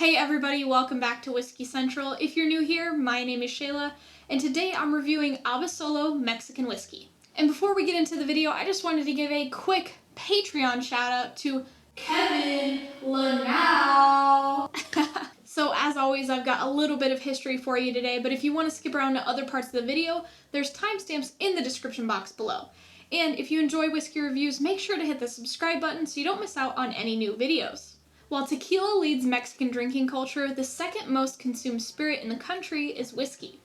Hey everybody, welcome back to Whiskey Central. If you're new here, my name is Shayla, and today I'm reviewing Abasolo Mexican whiskey. And before we get into the video, I just wanted to give a quick Patreon shout out to Kevin Lanau. So as always, I've got a little bit of history for you today, but if you want to skip around to other parts of the video, there's timestamps in the description box below. And if you enjoy whiskey reviews, make sure to hit the subscribe button so you don't miss out on any new videos. While tequila leads Mexican drinking culture, the second most consumed spirit in the country is whiskey.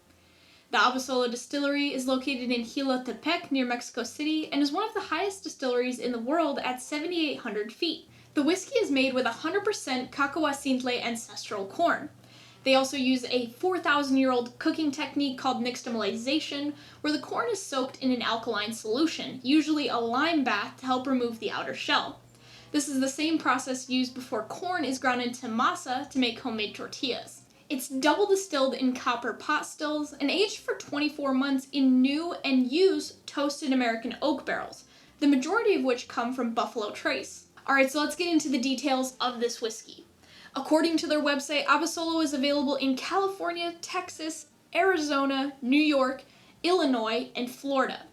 The Abasolo distillery is located in Jilotepec near Mexico City and is one of the highest distilleries in the world at 7,800 feet. The whiskey is made with 100% cacahuacintle ancestral corn. They also use a 4,000-year-old cooking technique called nixtamalization, where the corn is soaked in an alkaline solution, usually a lime bath, to help remove the outer shell. This is the same process used before corn is ground into masa to make homemade tortillas. It's double distilled in copper pot stills and aged for 24 months in new and used toasted American oak barrels, the majority of which come from Buffalo Trace. Alright, so let's get into the details of this whiskey. According to their website, Abasolo is available in California, Texas, Arizona, New York, Illinois, and Florida.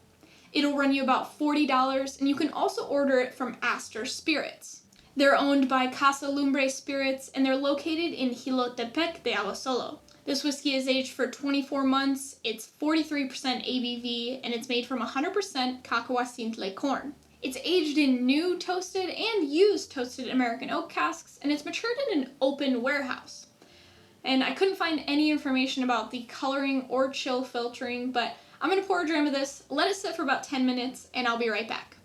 It'll run you about $40, and you can also order it from Astor Spirits. They're owned by Casa Lumbre Spirits, and they're located in Jilotepec de Abasolo. This whiskey is aged for 24 months, it's 43% ABV, and it's made from 100% cacahuacintle corn. It's aged in new toasted and used toasted American oak casks, and it's matured in an open warehouse. And I couldn't find any information about the coloring or chill filtering, but I'm going to pour a dram of this, let it sit for about 10 minutes, and I'll be right back.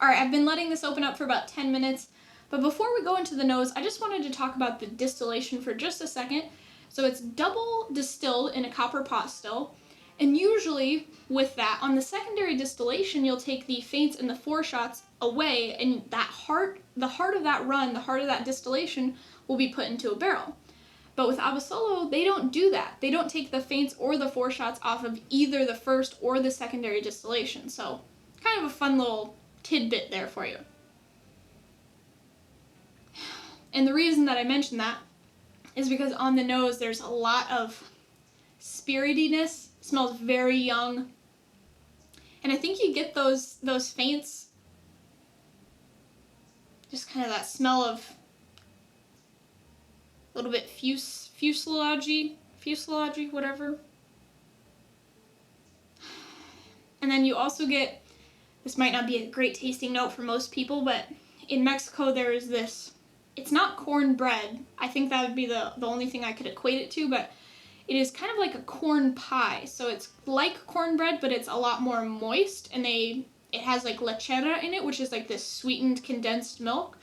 Alright, I've been letting this open up for about 10 minutes, but before we go into the nose, I just wanted to talk about the distillation for just a second. So it's double distilled in a copper pot still. And usually with that, on the secondary distillation, you'll take the feints and the foreshots away, and the heart of that run, the heart of that distillation will be put into a barrel. But with Abasolo, they don't do that. They don't take the feints or the foreshots off of either the first or the secondary distillation. So kind of a fun little tidbit there for you. And the reason that I mention that is because on the nose, there's a lot of spiritiness. Smells very young, and I think you get those feints, just kind of that smell of a little bit fuselage, whatever. And then you also get, this might not be a great tasting note for most people, but in Mexico there is this, it's not cornbread. I think that would be the only thing I could equate it to, but it is kind of like a corn pie. So it's like cornbread, but it's a lot more moist, and it has like lechera in it, which is like this sweetened condensed milk.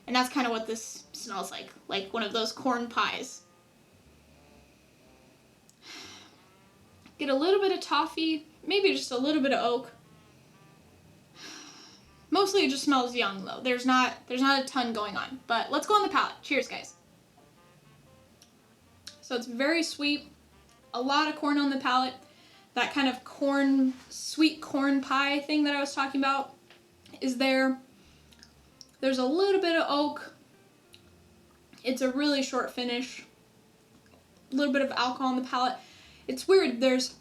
And that's kind of what this smells like one of those corn pies. Get a little bit of toffee, maybe just a little bit of oak. Mostly it just smells young though. There's not a ton going on, but let's go on the palate. Cheers, guys. So it's very sweet, a lot of corn on the palate, that kind of sweet corn pie thing that I was talking about is there. There's a little bit of oak. It's a really short finish, a little bit of alcohol on the palate. It's weird, there's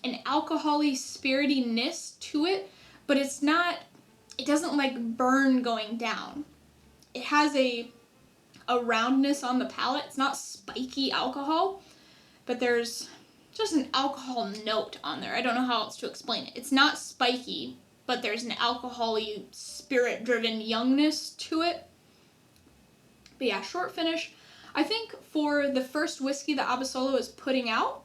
an alcohol-y spiritiness to it, but it doesn't like burn going down. It has a roundness on the palate. It's not spiky alcohol, but there's just an alcohol note on there. I don't know how else to explain it. It's not spiky, but there's an alcohol-y, spirit-driven youngness to it. But yeah, short finish. I think for the first whiskey that Abasolo is putting out,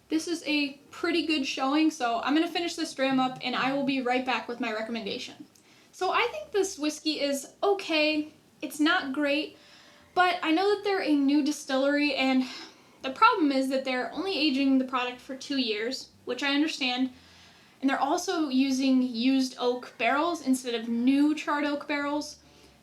this is a pretty good showing, so I'm going to finish this dram up, and I will be right back with my recommendation. So I think this whiskey is okay. It's not great. But I know that they're a new distillery, and the problem is that they're only aging the product for 2 years, which I understand, and they're also using used oak barrels instead of new charred oak barrels.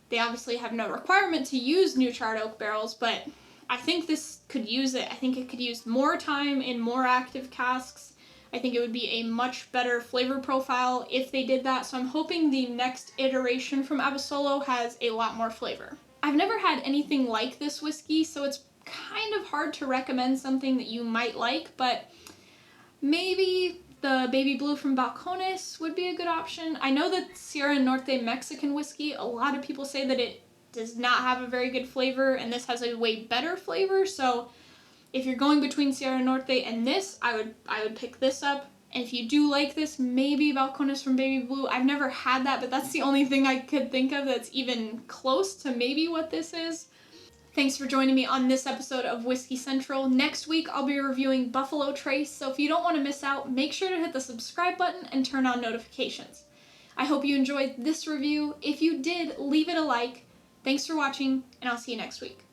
They obviously have no requirement to use new charred oak barrels, but I think this could use it. I think it could use more time in more active casks. I think it would be a much better flavor profile if they did that, so I'm hoping the next iteration from Abasolo has a lot more flavor. I've never had anything like this whiskey, so it's kind of hard to recommend something that you might like, but maybe the baby blue from Balcones would be a good option. I know that Sierra Norte Mexican whiskey, a lot of people say that it does not have a very good flavor, and this has a way better flavor, so if you're going between Sierra Norte and this, I would pick this up. And if you do like this, maybe Balcones from Baby Blue. I've never had that, but that's the only thing I could think of that's even close to maybe what this is. Thanks for joining me on this episode of Whiskey Central. Next week, I'll be reviewing Buffalo Trace, so if you don't want to miss out, make sure to hit the subscribe button and turn on notifications. I hope you enjoyed this review. If you did, leave it a like. Thanks for watching, and I'll see you next week.